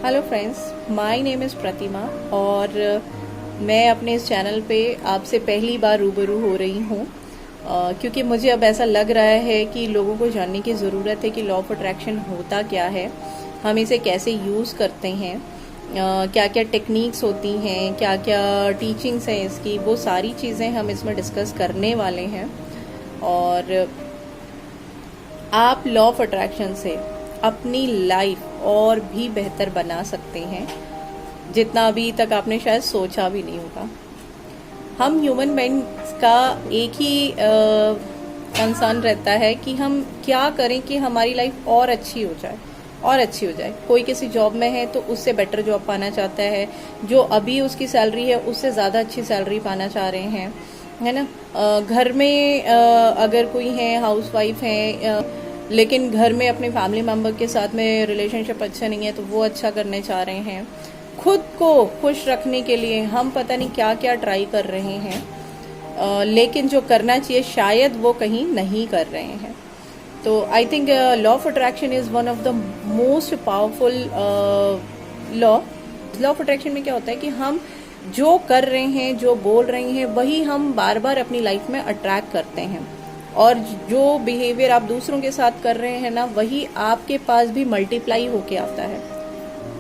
Hello friends, my name is Pratima और मैं अपने इस चैनल पे आपसे पहली बार रूबरू हो रही हूँ क्योंकि मुझे अब ऐसा लग रहा है कि लोगों को जानने की ज़रूरत है कि लॉ ऑफ अट्रैक्शन होता क्या है, हम इसे कैसे यूज़ करते हैं, क्या क्या टेक्निक्स होती हैं, क्या क्या टीचिंग्स हैं इसकी, वो सारी चीज़ें हम इसमें डिस्कस करने वाले हैं। और आप लॉ ऑफ अट्रैक्शन से अपनी लाइफ और भी बेहतर बना सकते हैं जितना अभी तक आपने शायद सोचा भी नहीं होगा। हम ह्यूमन बीइंग्स का एक ही कंसर्न रहता है कि हम क्या करें कि हमारी लाइफ और अच्छी हो जाए और अच्छी हो जाए। कोई किसी जॉब में है तो उससे बेटर जॉब पाना चाहता है, जो अभी उसकी सैलरी है उससे ज़्यादा अच्छी सैलरी पाना चाह रहे हैं, है ना। घर में अगर कोई है, हाउस वाइफ है, लेकिन घर में अपने फैमिली मेम्बर के साथ में रिलेशनशिप अच्छा नहीं है तो वो अच्छा करने चाह रहे हैं। खुद को खुश रखने के लिए हम पता नहीं क्या क्या ट्राई कर रहे हैं, लेकिन जो करना चाहिए शायद वो कहीं नहीं कर रहे हैं। तो I think law of attraction is one of the most powerful law of attraction में क्या होता है कि हम जो कर रहे हैं, जो बोल रहे हैं, वही हम बार बार अपनी लाइफ में अट्रैक्ट करते हैं। और जो बिहेवियर आप दूसरों के साथ कर रहे हैं ना, वही आपके पास भी मल्टीप्लाई होके आता है।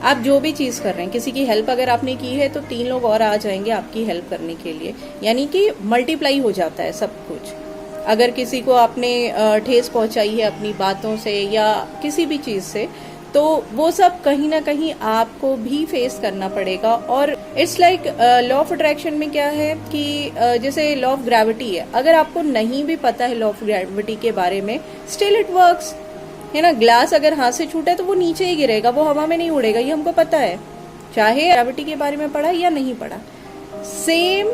आप जो भी चीज़ कर रहे हैं, किसी की हेल्प अगर आपने की है तो 3 लोग और आ जाएंगे आपकी हेल्प करने के लिए, यानी कि मल्टीप्लाई हो जाता है सब कुछ। अगर किसी को आपने ठेस पहुंचाई है अपनी बातों से या किसी भी चीज़ से, तो वो सब कहीं ना कहीं आपको भी फेस करना पड़ेगा। और it's like law of attraction में क्या है कि जैसे लॉ ऑफ ग्रेविटी है, अगर आपको नहीं भी पता है लॉ ऑफ ग्रेविटी के बारे में, स्टिल इट वर्क्स, है ना। ग्लास अगर हाथ से छूटे तो वो नीचे ही गिरेगा, वो हवा में नहीं उड़ेगा, ये हमको पता है, चाहे ग्रेविटी के बारे में पढ़ा या नहीं पढ़ा। Same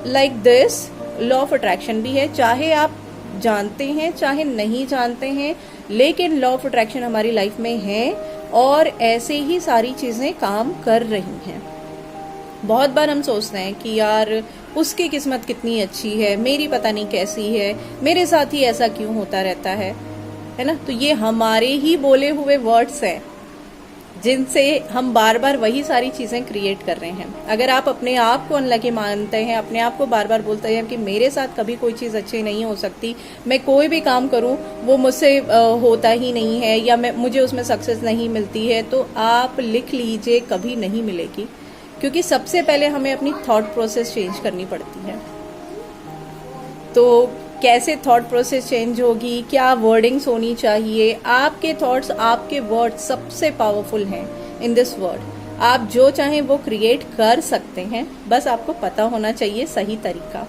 like this law of attraction भी है, चाहे आप जानते हैं चाहे नहीं जानते हैं, लेकिन लॉ ऑफ अट्रैक्शन हमारी लाइफ में है और ऐसे ही सारी चीजें काम कर रही हैं। बहुत बार हम सोचते हैं कि यार उसकी किस्मत कितनी अच्छी है, मेरी पता नहीं कैसी है, मेरे साथ ही ऐसा क्यों होता रहता है ना। तो ये हमारे ही बोले हुए वर्ड्स हैं जिनसे हम बार बार वही सारी चीजें क्रिएट कर रहे हैं। अगर आप अपने आप को अनलकी मानते हैं, अपने आप को बार बार बोलते हैं कि मेरे साथ कभी कोई चीज अच्छी नहीं हो सकती, मैं कोई भी काम करूं वो मुझसे होता ही नहीं है, या मुझे उसमें सक्सेस नहीं मिलती है, तो आप लिख लीजिए कभी नहीं मिलेगी। क्योंकि सबसे पहले हमें अपनी थॉट प्रोसेस चेंज करनी पड़ती है। तो कैसे थॉट प्रोसेस चेंज होगी, क्या वर्डिंग्स होनी चाहिए, आपके थॉट्स, आपके वर्ड्स सबसे पावरफुल हैं इन दिस वर्ल्ड। आप जो चाहें वो क्रिएट कर सकते हैं, बस आपको पता होना चाहिए सही तरीका।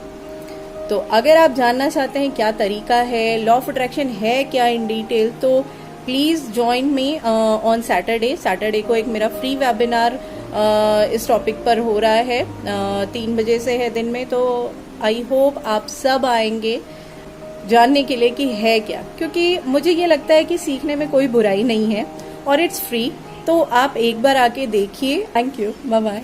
तो अगर आप जानना चाहते हैं क्या तरीका है, लॉ ऑफ अट्रैक्शन है क्या इन डिटेल, तो please join me on Saturday को एक मेरा फ्री वेबिनार इस टॉपिक पर हो रहा है, 3 बजे से है दिन में। तो आई होप आप सब आएंगे जानने के लिए कि है क्या, क्योंकि मुझे ये लगता है कि सीखने में कोई बुराई नहीं है और इट्स फ्री। तो आप एक बार आके देखिए। Thank you, bye bye.